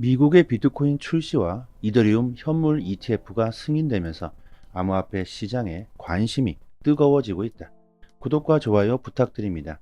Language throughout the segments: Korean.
미국의 비트코인 출시와 이더리움 현물 ETF가 승인되면서 암호화폐 시장에 관심이 뜨거워지고 있다. 구독과 좋아요 부탁드립니다.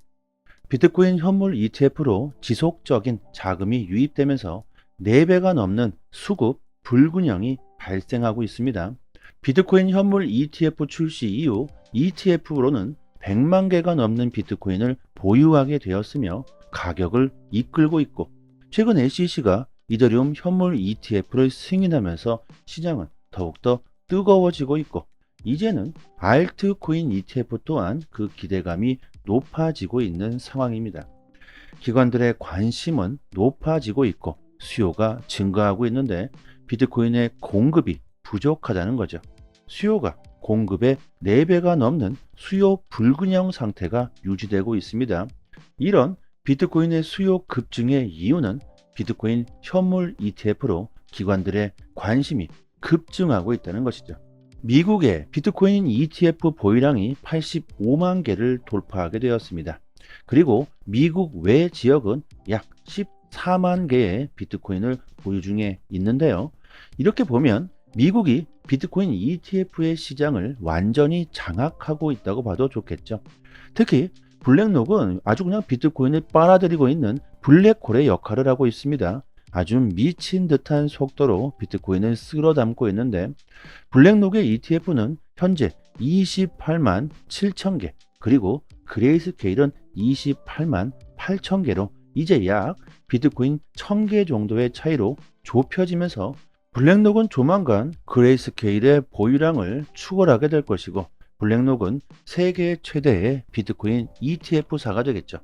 비트코인 현물 ETF로 지속적인 자금이 유입되면서 4배가 넘는 수급 불균형이 발생하고 있습니다. 비트코인 현물 ETF 출시 이후 ETF로는 100만 개가 넘는 비트코인을 보유하게 되었으며 가격을 이끌고 있고, 최근 SEC가 이더리움 현물 ETF를 승인하면서 시장은 더욱더 뜨거워지고 있고, 이제는 알트코인 ETF 또한 그 기대감이 높아지고 있는 상황입니다. 기관들의 관심은 높아지고 있고 수요가 증가하고 있는데, 비트코인의 공급이 부족하다는 거죠. 수요가 공급의 4배가 넘는 수요 불균형 상태가 유지되고 있습니다. 이런 비트코인의 수요 급증의 이유는 비트코인 현물 ETF로 기관들의 관심이 급증하고 있다는 것이죠. 미국의 비트코인 ETF 보유량이 85만 개를 돌파하게 되었습니다. 그리고 미국 외 지역은 약 14만 개의 비트코인을 보유 중에 있는데요. 이렇게 보면 미국이 비트코인 ETF의 시장을 완전히 장악하고 있다고 봐도 좋겠죠. 특히 블랙록은 아주 그냥 비트코인을 빨아들이고 있는 블랙홀의 역할을 하고 있습니다. 아주 미친 듯한 속도로 비트코인을 쓸어 담고 있는데, 블랙록의 ETF는 현재 28만 7천 개, 그리고 그레이스케일은 28만 8천 개로 이제 약 비트코인 1000개 정도의 차이로 좁혀지면서, 블랙록은 조만간 그레이스케일의 보유량을 추월하게 될 것이고, 블랙록은 세계 최대의 비트코인 ETF사가 되겠죠.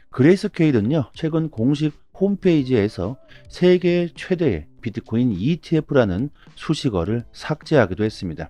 그레이스케일은요, 최근 공식 홈페이지에서 세계 최대의 비트코인 ETF라는 수식어를 삭제하기도 했습니다.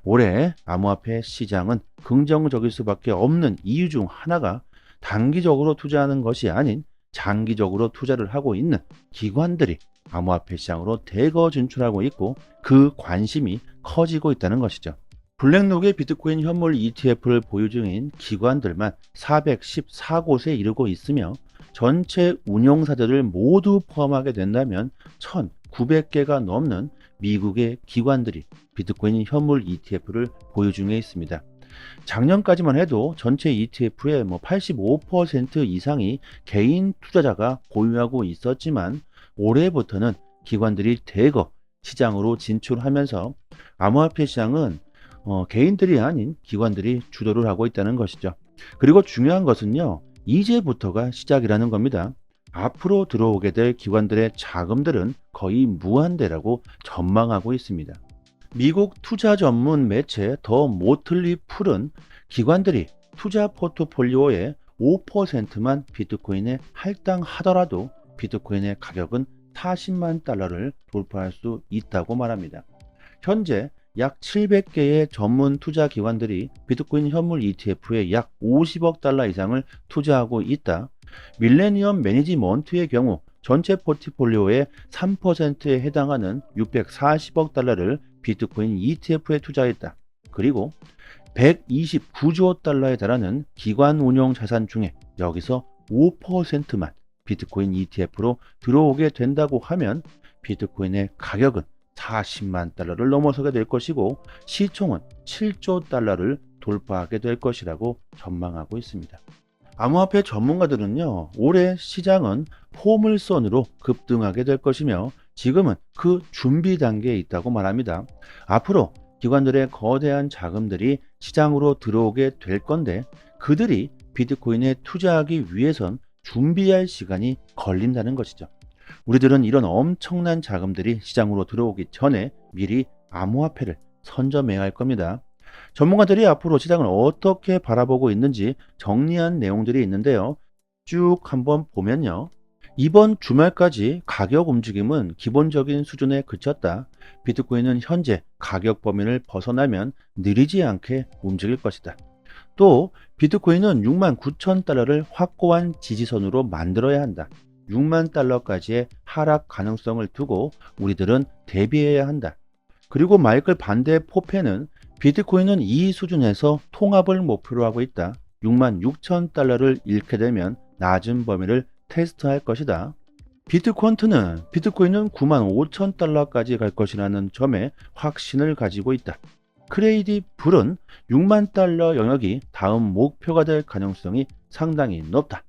올해 암호화폐 시장은 긍정적일 수밖에 없는 이유 중 하나가 단기적으로 투자하는 것이 아닌 장기적으로 투자를 하고 있는 기관들이 암호화폐 시장으로 대거 진출하고 있고, 그 관심이 커지고 있다는 것이죠. 블랙록의 비트코인 현물 ETF를 보유 중인 기관들만 414곳에 이르고 있으며, 전체 운용사들을 모두 포함하게 된다면 1900개가 넘는 미국의 기관들이 비트코인 현물 ETF를 보유 중에 있습니다. 작년까지만 해도 전체 ETF의 85% 이상이 개인 투자자가 보유하고 있었지만, 올해부터는 기관들이 대거 시장으로 진출하면서 암호화폐 시장은 개인들이 아닌 기관들이 주도를 하고 있다는 것이죠. 그리고 중요한 것은요, 이제부터가 시작이라는 겁니다. 앞으로 들어오게 될 기관들의 자금들은 거의 무한대라고 전망하고 있습니다. 미국 투자 전문 매체 더 모틀리 풀은 기관들이 투자 포트폴리오의 5%만 비트코인에 할당하더라도 비트코인의 가격은 40만 달러를 돌파할 수 있다고 말합니다. 현재 약 700개의 전문 투자 기관들이 비트코인 현물 ETF에 약 50억 달러 이상을 투자하고 있다. 밀레니엄 매니지먼트의 경우 전체 포트폴리오의 3%에 해당하는 640억 달러를 비트코인 ETF에 투자했다. 그리고 129조 달러에 달하는 기관 운용 자산 중에 여기서 5%만 비트코인 ETF로 들어오게 된다고 하면 비트코인의 가격은 40만 달러를 넘어서게 될 것이고, 시총은 7조 달러를 돌파하게 될 것이라고 전망하고 있습니다. 암호화폐 전문가들은요, 올해 시장은 포물선으로 급등하게 될 것이며 지금은 그 준비 단계에 있다고 말합니다. 앞으로 기관들의 거대한 자금들이 시장으로 들어오게 될 건데, 그들이 비트코인에 투자하기 위해선 준비할 시간이 걸린다는 것이죠. 우리들은 이런 엄청난 자금들이 시장으로 들어오기 전에 미리 암호화폐를 선점해야 할 겁니다. 전문가들이 앞으로 시장을 어떻게 바라보고 있는지 정리한 내용들이 있는데요. 쭉 한번 보면요. 이번 주말까지 가격 움직임은 기본적인 수준에 그쳤다. 비트코인은 현재 가격 범위를 벗어나면 느리지 않게 움직일 것이다. 또 비트코인은 6만 9천 달러를 확고한 지지선으로 만들어야 한다. 6만 달러까지의 하락 가능성을 두고 우리들은 대비해야 한다. 그리고 마이클 반데 포페는 비트코인은 이 수준에서 통합을 목표로 하고 있다. 6만 6천 달러를 잃게 되면 낮은 범위를 테스트할 것이다. 비트퀀트는 비트코인은 95,000달러까지 갈 것이라는 점에 확신을 가지고 있다. 크레이디블은 6만 달러 영역이 다음 목표가 될 가능성이 상당히 높다.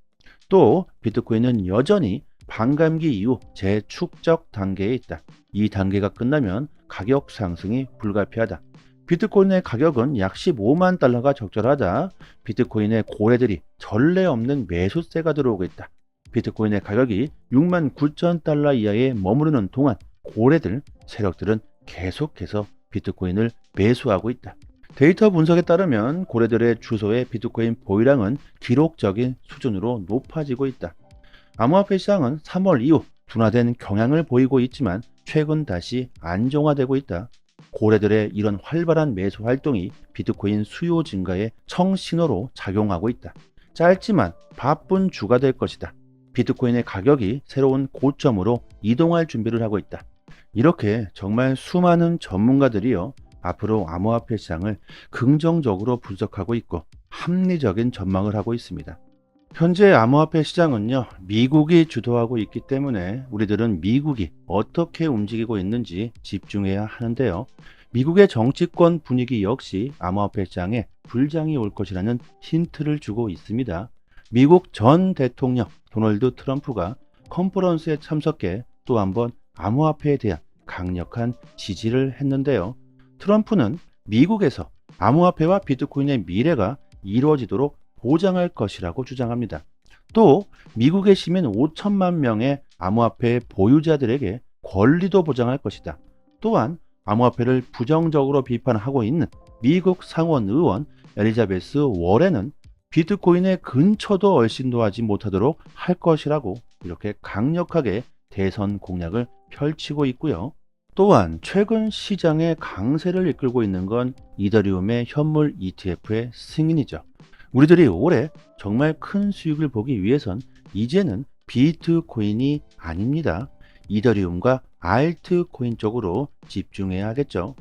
또 비트코인은 여전히 반감기 이후 재축적 단계에 있다. 이 단계가 끝나면 가격 상승이 불가피하다. 비트코인의 가격은 약 15만 달러가 적절하다. 비트코인의 고래들이 전례 없는 매수세가 들어오고 있다. 비트코인의 가격이 6만 9천 달러 이하에 머무르는 동안 고래들, 세력들은 계속해서 비트코인을 매수하고 있다. 데이터 분석에 따르면 고래들의 주소의 비트코인 보유량은 기록적인 수준으로 높아지고 있다. 암호화폐 시장은 3월 이후 둔화된 경향을 보이고 있지만 최근 다시 안정화되고 있다. 고래들의 이런 활발한 매수 활동이 비트코인 수요 증가에 청신호로 작용하고 있다. 짧지만 바쁜 주가 될 것이다. 비트코인의 가격이 새로운 고점으로 이동할 준비를 하고 있다. 이렇게 정말 수많은 전문가들이요, 앞으로 암호화폐 시장을 긍정적으로 분석하고 있고 합리적인 전망을 하고 있습니다. 현재 암호화폐 시장은요, 미국이 주도하고 있기 때문에 우리들은 미국이 어떻게 움직이고 있는지 집중해야 하는데요. 미국의 정치권 분위기 역시 암호화폐 시장에 불장이 올 것이라는 힌트를 주고 있습니다. 미국 전 대통령 도널드 트럼프가 컨퍼런스에 참석해 또 한번 암호화폐에 대한 강력한 지지를 했는데요. 트럼프는 미국에서 암호화폐와 비트코인의 미래가 이루어지도록 보장할 것이라고 주장합니다. 또 미국의 시민 5천만 명의 암호화폐 보유자들에게 권리도 보장할 것이다. 또한 암호화폐를 부정적으로 비판하고 있는 미국 상원 의원 엘리자베스 워렌은 비트코인의 근처도 얼씬도 하지 못하도록 할 것이라고 이렇게 강력하게 대선 공약을 펼치고 있고요. 또한 최근 시장의 강세를 이끌고 있는 건 이더리움의 현물 ETF의 승인이죠. 우리들이 올해 정말 큰 수익을 보기 위해선 이제는 비트코인이 아닙니다. 이더리움과 알트코인 쪽으로 집중해야 하겠죠.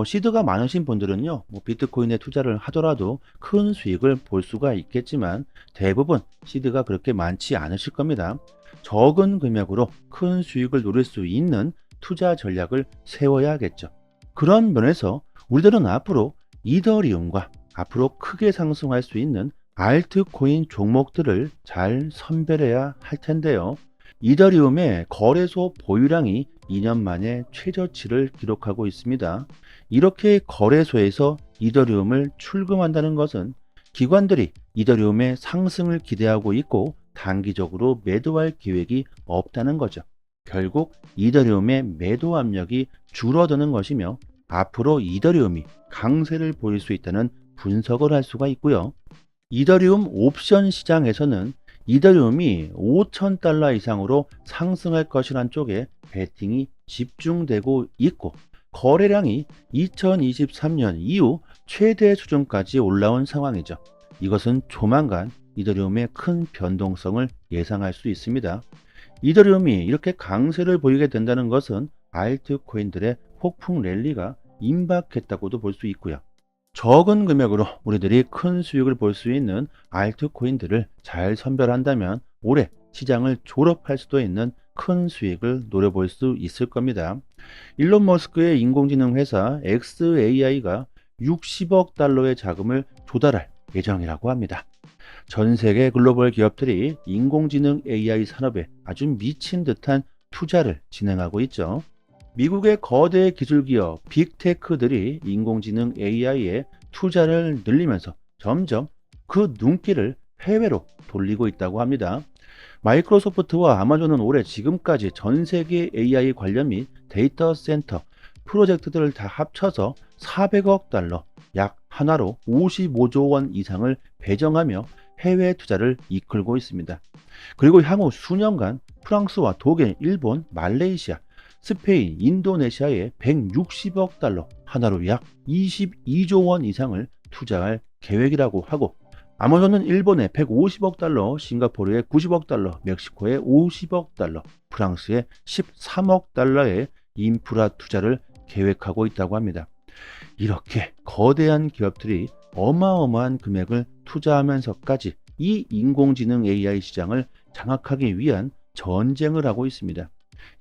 시드가 많으신 분들은요, 비트코인에 투자를 하더라도 큰 수익을 볼 수가 있겠지만 대부분 시드가 그렇게 많지 않으실 겁니다. 적은 금액으로 큰 수익을 노릴 수 있는 투자 전략을 세워야 하겠죠. 그런 면에서 우리들은 앞으로 이더리움과 앞으로 크게 상승할 수 있는 알트코인 종목들을 잘 선별해야 할 텐데요. 이더리움의 거래소 보유량이 2년 만에 최저치를 기록하고 있습니다. 이렇게 거래소에서 이더리움을 출금한다는 것은 기관들이 이더리움의 상승을 기대하고 있고 단기적으로 매도할 계획이 없다는 거죠. 결국 이더리움의 매도 압력이 줄어드는 것이며 앞으로 이더리움이 강세를 보일 수 있다는 분석을 할 수가 있고요. 이더리움 옵션 시장에서는 이더리움이 5,000달러 이상으로 상승할 것이란 쪽에 베팅이 집중되고 있고 거래량이 2023년 이후 최대 수준까지 올라온 상황이죠. 이것은 조만간 이더리움의 큰 변동성을 예상할 수 있습니다. 이더리움이 이렇게 강세를 보이게 된다는 것은 알트코인들의 폭풍 랠리가 임박했다고도 볼 수 있고요. 적은 금액으로 우리들이 큰 수익을 볼 수 있는 알트코인들을 잘 선별한다면 올해 시장을 졸업할 수도 있는 큰 수익을 노려볼 수 있을 겁니다. 일론 머스크의 인공지능 회사 xAI가 60억 달러의 자금을 조달할 예정이라고 합니다. 전 세계 글로벌 기업들이 인공지능 AI 산업에 아주 미친 듯한 투자를 진행하고 있죠. 미국의 거대 기술기업 빅테크들이 인공지능 AI에 투자를 늘리면서 점점 그 눈길을 해외로 돌리고 있다고 합니다. 마이크로소프트와 아마존은 올해 지금까지 전 세계 AI 관련 및 데이터 센터 프로젝트들을 다 합쳐서 400억 달러, 약 하나로 55조 원 이상을 배정하며 해외 투자를 이끌고 있습니다. 그리고 향후 수년간 프랑스와 독일, 일본, 말레이시아, 스페인, 인도네시아에 160억 달러, 하나로 약 22조 원 이상을 투자할 계획이라고 하고 아마존은 일본에 150억 달러, 싱가포르에 90억 달러, 멕시코에 50억 달러, 프랑스에 13억 달러의 인프라 투자를 계획하고 있다고 합니다. 이렇게 거대한 기업들이 어마어마한 금액을 투자하면서까지 이 인공지능 AI 시장을 장악하기 위한 전쟁을 하고 있습니다.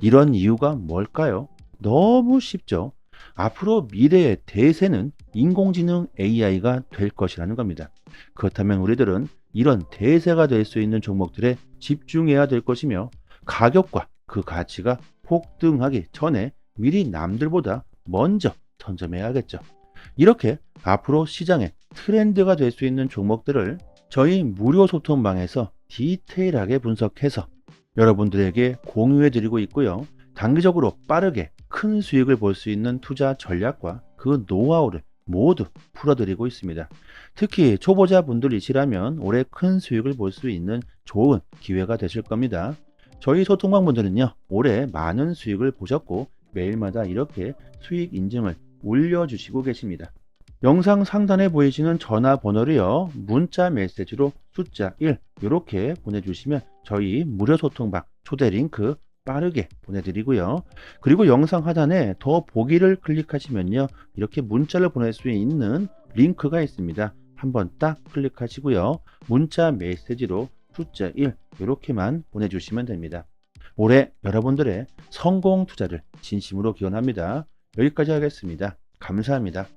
이런 이유가 뭘까요? 너무 쉽죠. 앞으로 미래의 대세는 인공지능 AI가 될 것이라는 겁니다. 그렇다면 우리들은 이런 대세가 될 수 있는 종목들에 집중해야 될 것이며, 가격과 그 가치가 폭등하기 전에 미리 남들보다 먼저 선점해야겠죠. 이렇게 앞으로 시장의 트렌드가 될 수 있는 종목들을 저희 무료 소통방에서 디테일하게 분석해서 여러분들에게 공유해 드리고 있고요. 단기적으로 빠르게 큰 수익을 볼 수 있는 투자 전략과 그 노하우를 모두 풀어드리고 있습니다. 특히 초보자분들이시라면 올해 큰 수익을 볼 수 있는 좋은 기회가 되실 겁니다. 저희 소통방 분들은요, 올해 많은 수익을 보셨고 매일마다 이렇게 수익 인증을 올려주시고 계십니다. 영상 상단에 보이시는 전화번호로요, 문자 메시지로 숫자 1 이렇게 보내주시면 저희 무료 소통방 초대 링크 빠르게 보내드리고요. 그리고 영상 하단에 더 보기를 클릭하시면요, 이렇게 문자를 보낼 수 있는 링크가 있습니다. 한번 딱 클릭하시고요. 문자 메시지로 숫자 1 이렇게만 보내주시면 됩니다. 올해 여러분들의 성공 투자를 진심으로 기원합니다. 여기까지 하겠습니다. 감사합니다.